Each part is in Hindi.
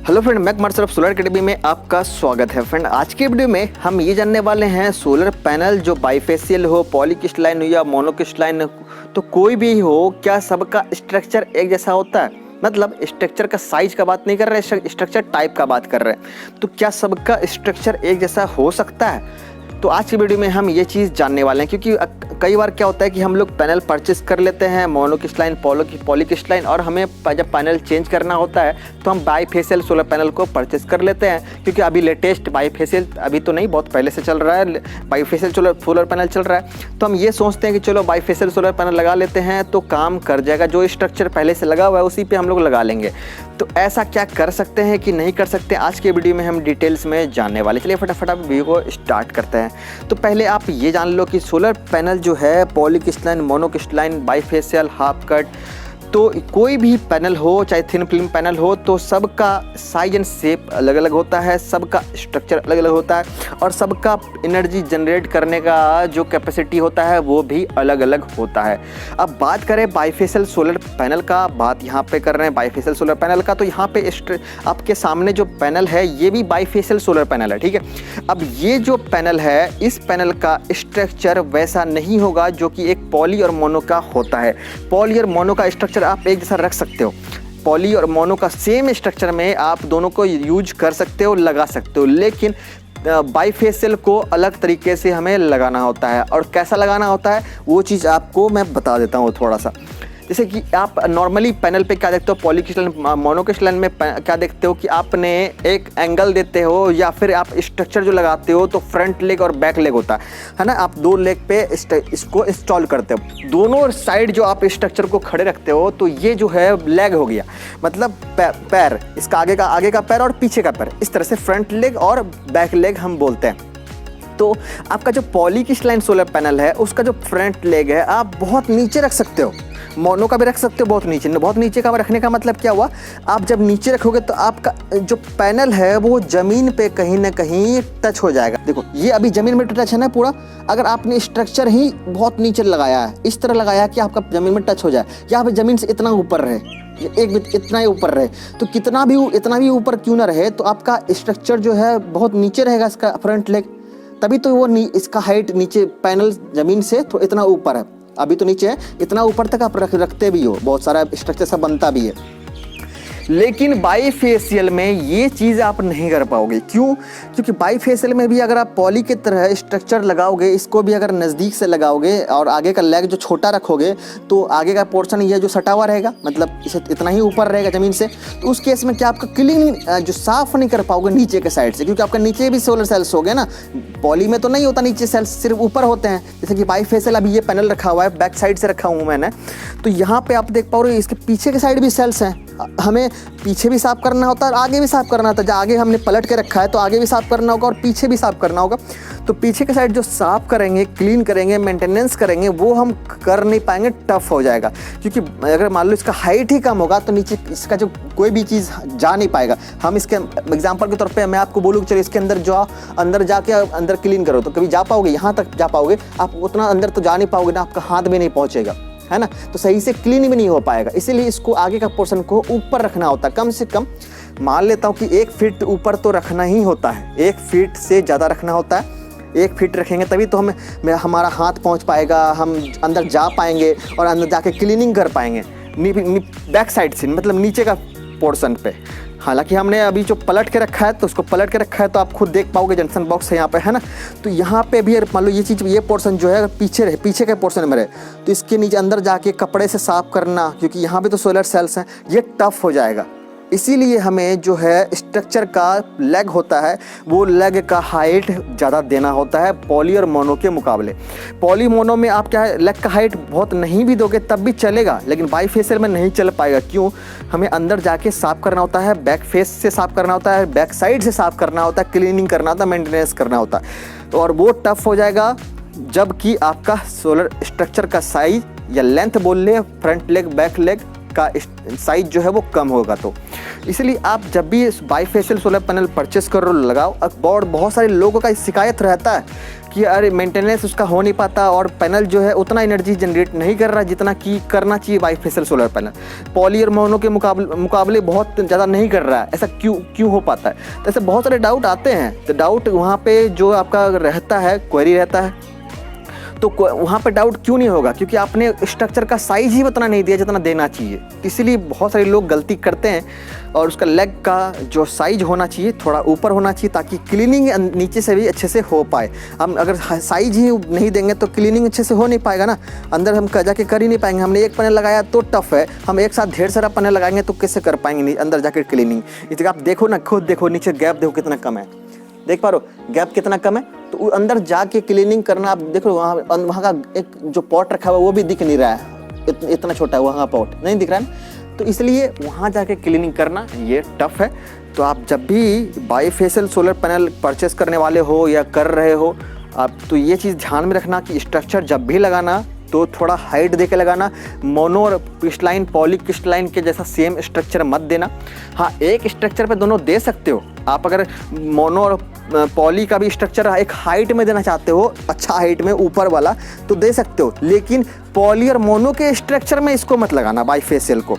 हेलो फ्रेंड, मैं कुमार सर सोलर अकेडमी में आपका स्वागत है। फ्रेंड, आज के वीडियो में हम ये जानने वाले हैं सोलर पैनल जो बाईफेशियल हो, पॉलीक्रिस्टलाइन हो या मोनोक्रिस्टलाइन हो, तो कोई भी हो, क्या सबका स्ट्रक्चर एक जैसा होता है? मतलब स्ट्रक्चर का साइज का बात नहीं कर रहे हैं, स्ट्रक्चर टाइप का बात कर रहे हैं। तो क्या सबका स्ट्रक्चर एक जैसा हो सकता है? तो आज की वीडियो में हम ये चीज़ जानने वाले हैं, क्योंकि कई बार क्या होता है कि हम लोग पैनल परचेस कर लेते हैं मोनोक्रिस्टलाइन, पॉलीक्रिस्टलाइन, और हमें जब पैनल चेंज करना होता है तो हम बाईफेशियल सोलर पैनल को परचेस कर लेते हैं। क्योंकि अभी लेटेस्ट बाईफेशियल, अभी तो नहीं, बहुत पहले से चल रहा है, बाईफेशियल सोलर पैनल चल रहा है। तो हम ये सोचते हैं कि चलो बाईफेशियल सोलर पैनल लगा लेते हैं तो काम कर जाएगा, जो स्ट्रक्चर पहले से लगा हुआ है उसी पर हम लोग लगा लेंगे। तो ऐसा क्या कर सकते हैं कि नहीं कर सकते, आज के वीडियो में हम डिटेल्स में जानने वाले। चलिए फटाफट आप वीडियो को स्टार्ट करते हैं। तो पहले आप ये जान लो कि सोलर पैनल जो है polycrystalline, monocrystalline, bifacial, half cut, तो कोई भी पैनल हो, चाहे थिन फिल्म पैनल हो, तो सबका साइज एंड शेप अलग अलग होता है, सबका स्ट्रक्चर अलग अलग होता है, और सबका एनर्जी जनरेट करने का जो कैपेसिटी होता है वो भी अलग अलग होता है। अब बात करें बाईफेशियल सोलर पैनल का, बात यहाँ पे कर रहे हैं बाईफेशियल सोलर पैनल का। तो यहाँ पे आपके सामने जो पैनल है ये भी बाईफेशियल सोलर पैनल है, ठीक है। अब ये जो पैनल है, इस पैनल का स्ट्रक्चर वैसा नहीं होगा जो कि एक पॉली और मोनो का होता है। पॉली और मोनो का स्ट्रक्चर आप एक जैसा रख सकते हो, पॉली और मोनो का सेम स्ट्रक्चर में आप दोनों को यूज कर सकते हो, लगा सकते हो, लेकिन बाईफेशियल को अलग तरीके से हमें लगाना होता है। और कैसा लगाना होता है वो चीज़ आपको मैं बता देता हूँ थोड़ा सा। जैसे कि आप नॉर्मली पैनल पे क्या देखते हो, पॉलीक्रिस्टलाइन, मोनोक्रिस्टलाइन में क्या देखते हो कि आपने एक एंगल देते हो, या फिर आप स्ट्रक्चर जो लगाते हो तो फ्रंट लेग और बैक लेग होता है ना। आप दो लेग पे इसको इंस्टॉल करते हो, दोनों साइड जो आप स्ट्रक्चर को खड़े रखते हो, तो ये जो है लेग हो गया, मतलब पैर, इसका आगे का पैर और पीछे का पैर, इस तरह से फ्रंट लेग और बैक लेग हम बोलते हैं। तो आपका जो पॉलीक्रिस्टलाइन सोलर पैनल है उसका जो फ्रंट लेग है आप बहुत नीचे रख सकते हो, मोनो का भी रख सकते हो बहुत नीचे। बहुत नीचे का रखने का मतलब क्या हुआ, आप जब नीचे रखोगे तो आपका जो पैनल है वो ज़मीन पे कहीं ना कहीं टच हो जाएगा। देखो ये अभी ज़मीन में टच है ना पूरा। अगर आपने स्ट्रक्चर ही बहुत नीचे लगाया है, इस तरह लगाया है कि आपका ज़मीन में टच हो जाए, यहाँ पे ज़मीन से इतना ऊपर रहे, एक इतना ही ऊपर रहे, तो इतना भी ऊपर क्यों ना रहे, तो आपका स्ट्रक्चर जो है बहुत नीचे रहेगा, इसका फ्रंट लेग, तभी तो वो इसका हाइट नीचे पैनल ज़मीन से तो इतना ऊपर है। अभी तो नीचे है, इतना ऊपर तक आप रखते भी हो, बहुत सारा स्ट्रक्चर सब बनता भी है। लेकिन बाईफेशियल में ये चीज़ आप नहीं कर पाओगे। क्यों? क्योंकि बाईफेशियल में भी अगर आप पॉली की तरह स्ट्रक्चर लगाओगे, इसको भी अगर नज़दीक से लगाओगे और आगे का लेग जो छोटा रखोगे, तो आगे का पोर्शन ये जो सटा हुआ रहेगा, मतलब इसे इतना ही ऊपर रहेगा ज़मीन से, तो उस केस में क्या आपका क्लीनिंग जो साफ़ नहीं कर पाओगे नीचे के साइड से, क्योंकि आपका नीचे भी सोलर सेल्स हो गए ना। पॉली में तो नहीं होता नीचे सेल्स, सिर्फ ऊपर होते हैं। जैसे कि बाईफेशियल अभी ये पैनल रखा हुआ है, बैक साइड से रखा हूँ मैंने, तो यहाँ पर आप देख पाओ रहे इसके पीछे के साइड भी सेल्स हैं। हमें पीछे भी साफ़ करना होता है और आगे भी साफ़ करना होता है। जब आगे हमने पलट के रखा है तो आगे भी साफ़ करना होगा और पीछे भी साफ़ करना होगा। तो पीछे के साइड जो साफ़ करेंगे, क्लीन करेंगे, मेंटेनेंस करेंगे, वो हम कर नहीं पाएंगे, टफ हो जाएगा। क्योंकि अगर मान लो इसका हाइट ही कम होगा तो नीचे इसका जो कोई भी चीज़ जा नहीं पाएगा। हम इसके एग्जाम्पल के तौर पर मैं आपको बोलूँ कि चलो इसके अंदर जाओ, अंदर जाके अंदर क्लीन करो, तो कभी जा पाओगे? यहाँ तक जा पाओगे आप, उतना अंदर तो जा नहीं पाओगे ना, आपका हाथ भी नहीं पहुँचेगा, है ना। तो सही से क्लीन भी नहीं हो पाएगा। इसीलिए इसको आगे का पोर्शन को ऊपर रखना होता है, कम से कम मान लेता हूँ कि 1 फीट ऊपर तो रखना ही होता है, 1 फीट से ज़्यादा रखना होता है। 1 फीट रखेंगे तभी तो हमारा हाथ पहुँच पाएगा, हम अंदर जा पाएंगे और अंदर जाके क्लीनिंग कर पाएंगे बैक साइड से, मतलब नीचे का पोर्शन पे। हालांकि हमने अभी जो पलट के रखा है तो उसको पलट के रखा है, तो आप खुद देख पाओगे, जंक्शन बॉक्स है यहाँ पे, है ना। तो यहाँ पे भी मान लो ये चीज़, ये पोर्शन जो है पीछे के पोर्शन में रहे, तो इसके नीचे अंदर जाके कपड़े से साफ करना, क्योंकि यहाँ पे तो सोलर सेल्स हैं, ये टफ हो जाएगा। इसीलिए हमें जो है स्ट्रक्चर का लेग होता है, वो लेग का हाइट ज़्यादा देना होता है पॉली और मोनो के मुकाबले। पॉली मोनो में आप क्या है, लेग का हाइट बहुत नहीं भी दोगे तब भी चलेगा, लेकिन बाईफेशियल में नहीं चल पाएगा। क्यों? हमें अंदर जाके साफ़ करना होता है, बैक फेस से साफ़ करना होता है, बैक साइड से साफ़ करना होता है, क्लीनिंग करना होता है, मेंटेनेंस करना होता है, तो और वो टफ हो जाएगा। जबकि आपका सोलर स्ट्रक्चर का साइज या लेंथ बोल ले, फ्रंट लेग बैक लेग इसका साइज जो है वो कम होगा। तो इसलिए आप जब भी बाईफेशियल सोलर पैनल परचेस करो लगाओ। और बहुत सारे लोगों का शिकायत रहता है कि अरे मेंटेनेंस उसका हो नहीं पाता और पैनल जो है उतना एनर्जी जनरेट नहीं कर रहा जितना कि करना चाहिए बाईफेशियल सोलर पैनल। पॉली और मोनो के मुकाबले बहुत ज़्यादा नहीं कर रहा है, ऐसा क्यों हो पाता है? तो ऐसे बहुत सारे डाउट आते हैं। तो डाउट वहाँ पे जो आपका रहता है, क्वेरी रहता है, तो वहाँ पे डाउट क्यों नहीं होगा? क्योंकि आपने स्ट्रक्चर का साइज ही उतना नहीं दिया जितना देना चाहिए। इसीलिए बहुत सारे लोग गलती करते हैं। और उसका लेग का जो साइज होना चाहिए थोड़ा ऊपर होना चाहिए ताकि क्लीनिंग नीचे से भी अच्छे से हो पाए। हम अगर साइज ही नहीं देंगे तो क्लीनिंग अच्छे से हो नहीं पाएगा ना, अंदर हम जाके कर ही नहीं पाएंगे। हमने एक पैनल लगाया तो टफ है, हम एक साथ ढेर सारा पैनल लगाएंगे तो कैसे कर पाएंगे अंदर जाकर क्लीनिंग? इसलिए आप देखो ना, खुद देखो नीचे गैप देखो कितना कम है, देख पा रहे हो गैप कितना कम है। तो अंदर जाके क्लीनिंग करना, आप देखो वहाँ का एक जो पॉट रखा हुआ है वो भी दिख नहीं रहा है, इतना छोटा है वहाँ पॉट नहीं दिख रहा है। तो इसलिए वहाँ जाके क्लीनिंग करना ये टफ है। तो आप जब भी बाईफेशियल सोलर पैनल परचेस करने वाले हो या कर रहे हो आप, तो ये चीज़ ध्यान में रखना कि स्ट्रक्चर जब भी लगाना तो थोड़ा हाइट दे के लगाना। मोनो और क्रिस्टलाइन पॉली क्रिस्टलाइन के जैसा सेम स्ट्रक्चर मत देना। हाँ, एक स्ट्रक्चर पे दोनों दे सकते हो आप। अगर मोनो और पॉली का भी स्ट्रक्चर एक हाइट में देना चाहते हो, अच्छा हाइट में ऊपर वाला, तो दे सकते हो। लेकिन पॉली और मोनो के स्ट्रक्चर में इसको मत लगाना बाईफेशियल को,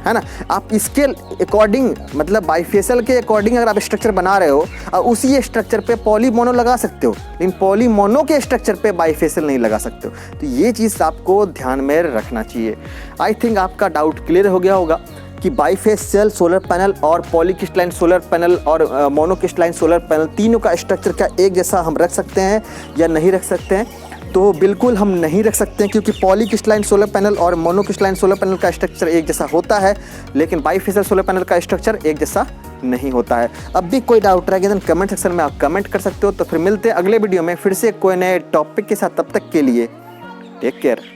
है ना। आप इसके अकॉर्डिंग, मतलब बाईफेशियल के अकॉर्डिंग अगर आप स्ट्रक्चर बना रहे हो और उसी स्ट्रक्चर पे पॉली मोनो लगा सकते हो, लेकिन पॉली मोनो के स्ट्रक्चर पे बाईफेशियल नहीं लगा सकते हो। तो ये चीज़ आपको ध्यान में रखना चाहिए। आई थिंक आपका डाउट क्लियर हो गया होगा कि बाईफेशियल सोलर पैनल और पॉलीक्रिस्टलाइन सोलर पैनल और मोनोक्रिस्टलाइन सोलर पैनल तीनों का स्ट्रक्चर क्या एक जैसा हम रख सकते हैं या नहीं रख सकते हैं? तो बिल्कुल हम नहीं रख सकते हैं, क्योंकि पॉलीक्रिस्टलाइन सोलर पैनल और मोनोक्रिस्टलाइन सोलर पैनल का स्ट्रक्चर एक जैसा होता है, लेकिन बाईफेशियल सोलर पैनल का स्ट्रक्चर एक जैसा नहीं होता है। अब भी कोई डाउट रहेगा तो कमेंट सेक्शन में आप कमेंट कर सकते हो। तो फिर मिलते हैं अगले वीडियो में फिर से कोई नए टॉपिक के साथ। तब तक के लिए टेक केयर।